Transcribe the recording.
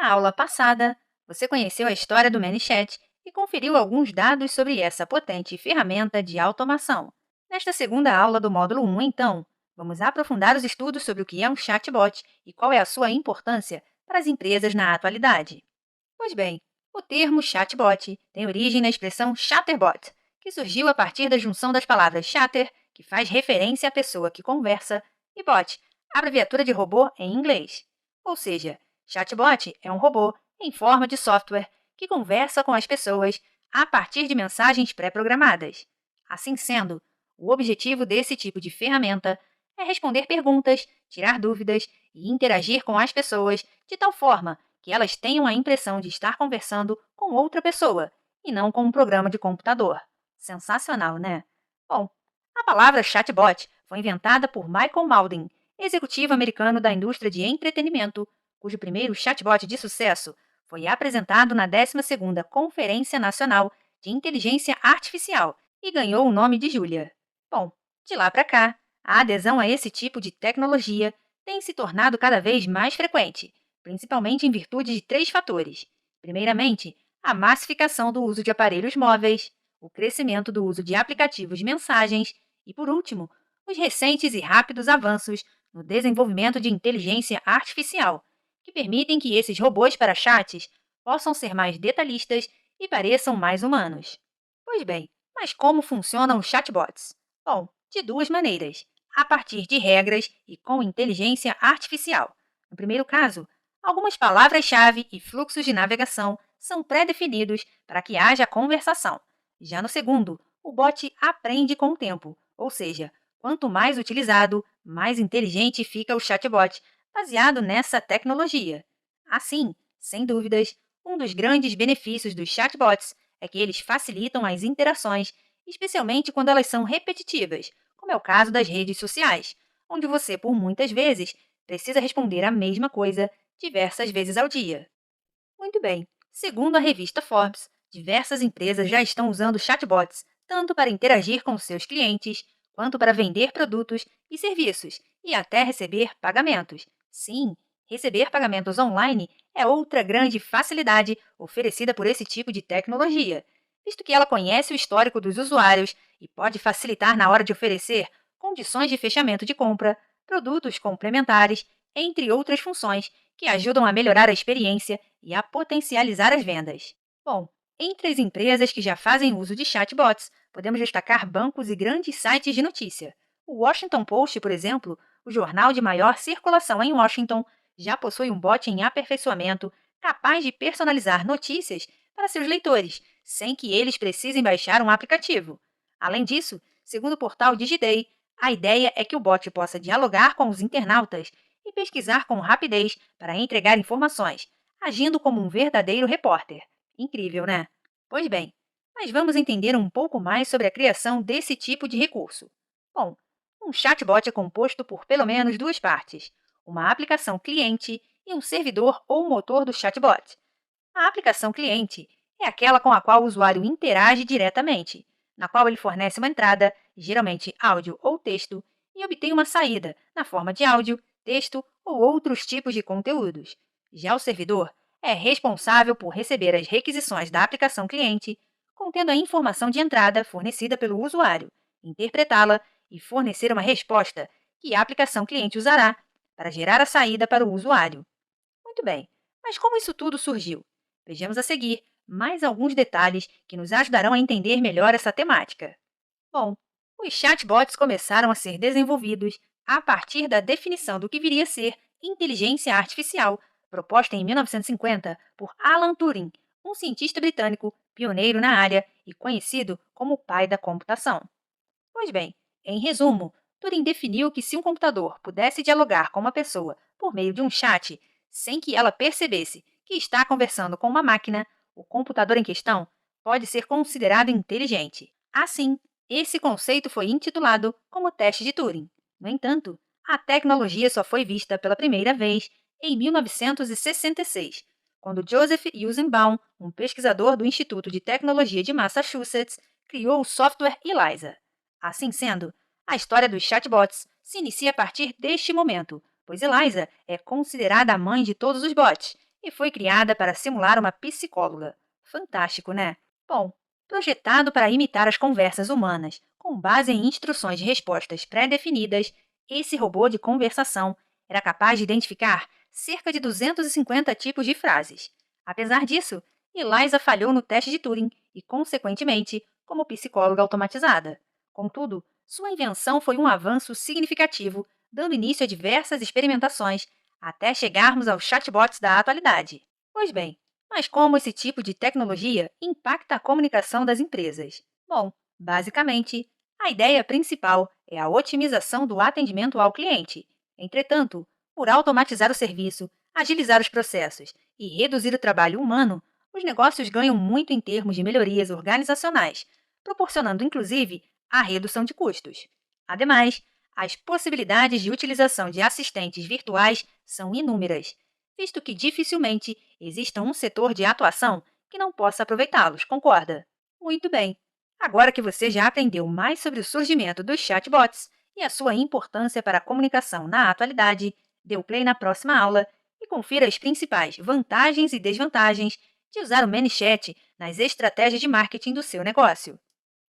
Na aula passada, você conheceu a história do ManyChat e conferiu alguns dados sobre essa potente ferramenta de automação. Nesta segunda aula do módulo 1, então, vamos aprofundar os estudos sobre o que é um chatbot e qual é a sua importância para as empresas na atualidade. Pois bem, o termo chatbot tem origem na expressão chatterbot, que surgiu a partir da junção das palavras chatter, que faz referência à pessoa que conversa, e bot, abreviatura de robô em inglês. Ou seja, chatbot é um robô em forma de software que conversa com as pessoas a partir de mensagens pré-programadas. Assim sendo, o objetivo desse tipo de ferramenta é responder perguntas, tirar dúvidas e interagir com as pessoas de tal forma que elas tenham a impressão de estar conversando com outra pessoa e não com um programa de computador. Sensacional, né? Bom, a palavra chatbot foi inventada por Michael Mauldin, executivo americano da indústria de entretenimento, cujo primeiro chatbot de sucesso foi apresentado na 12ª Conferência Nacional de Inteligência Artificial e ganhou o nome de Julia. Bom, de lá para cá, a adesão a esse tipo de tecnologia tem se tornado cada vez mais frequente, principalmente em virtude de três fatores. Primeiramente, a massificação do uso de aparelhos móveis, o crescimento do uso de aplicativos de mensagens e, por último, os recentes e rápidos avanços no desenvolvimento de inteligência artificial, que permitem que esses robôs para chats possam ser mais detalhistas e pareçam mais humanos. Pois bem, mas como funcionam os chatbots? Bom, de duas maneiras: a partir de regras e com inteligência artificial. No primeiro caso, algumas palavras-chave e fluxos de navegação são pré-definidos para que haja conversação. Já no segundo, o bot aprende com o tempo, ou seja, quanto mais utilizado, mais inteligente fica o chatbot, baseado nessa tecnologia. Assim, sem dúvidas, um dos grandes benefícios dos chatbots é que eles facilitam as interações, especialmente quando elas são repetitivas, como é o caso das redes sociais, onde você, por muitas vezes, precisa responder a mesma coisa diversas vezes ao dia. Muito bem. Segundo a revista Forbes, diversas empresas já estão usando chatbots tanto para interagir com seus clientes, quanto para vender produtos e serviços e até receber pagamentos. Sim, receber pagamentos online é outra grande facilidade oferecida por esse tipo de tecnologia, visto que ela conhece o histórico dos usuários e pode facilitar na hora de oferecer condições de fechamento de compra, produtos complementares, entre outras funções que ajudam a melhorar a experiência e a potencializar as vendas. Bom, entre as empresas que já fazem uso de chatbots, podemos destacar bancos e grandes sites de notícia. O Washington Post, por exemplo, o jornal de maior circulação em Washington, já possui um bot em aperfeiçoamento capaz de personalizar notícias para seus leitores, sem que eles precisem baixar um aplicativo. Além disso, segundo o portal Digiday, a ideia é que o bot possa dialogar com os internautas e pesquisar com rapidez para entregar informações, agindo como um verdadeiro repórter. Incrível, né? Pois bem, mas vamos entender um pouco mais sobre a criação desse tipo de recurso. Bom, um chatbot é composto por pelo menos duas partes: uma aplicação cliente e um servidor ou motor do chatbot. A aplicação cliente é aquela com a qual o usuário interage diretamente, na qual ele fornece uma entrada, geralmente áudio ou texto, e obtém uma saída, na forma de áudio, texto ou outros tipos de conteúdos. Já o servidor é responsável por receber as requisições da aplicação cliente, contendo a informação de entrada fornecida pelo usuário, interpretá-la e fornecer uma resposta que a aplicação cliente usará para gerar a saída para o usuário. Muito bem, mas como isso tudo surgiu? Vejamos a seguir mais alguns detalhes que nos ajudarão a entender melhor essa temática. Bom, os chatbots começaram a ser desenvolvidos a partir da definição do que viria a ser inteligência artificial, proposta em 1950 por Alan Turing, um cientista britânico pioneiro na área e conhecido como o pai da computação. Pois bem, em resumo, Turing definiu que se um computador pudesse dialogar com uma pessoa por meio de um chat, sem que ela percebesse que está conversando com uma máquina, o computador em questão pode ser considerado inteligente. Assim, esse conceito foi intitulado como teste de Turing. No entanto, a tecnologia só foi vista pela primeira vez em 1966, quando Joseph Rosenbaum, um pesquisador do Instituto de Tecnologia de Massachusetts, criou o software ELIZA. Assim sendo, a história dos chatbots se inicia a partir deste momento, pois Eliza é considerada a mãe de todos os bots e foi criada para simular uma psicóloga. Fantástico, né? Bom, projetado para imitar as conversas humanas, com base em instruções de respostas pré-definidas, esse robô de conversação era capaz de identificar cerca de 250 tipos de frases. Apesar disso, Eliza falhou no teste de Turing e, consequentemente, como psicóloga automatizada. Contudo, sua invenção foi um avanço significativo, dando início a diversas experimentações, até chegarmos aos chatbots da atualidade. Pois bem, mas como esse tipo de tecnologia impacta a comunicação das empresas? Bom, basicamente, a ideia principal é a otimização do atendimento ao cliente. Entretanto, por automatizar o serviço, agilizar os processos e reduzir o trabalho humano, os negócios ganham muito em termos de melhorias organizacionais, proporcionando inclusive a redução de custos. Ademais, as possibilidades de utilização de assistentes virtuais são inúmeras, visto que dificilmente exista um setor de atuação que não possa aproveitá-los, concorda? Muito bem! Agora que você já aprendeu mais sobre o surgimento dos chatbots e a sua importância para a comunicação na atualidade, dê o play na próxima aula e confira as principais vantagens e desvantagens de usar o ManyChat nas estratégias de marketing do seu negócio.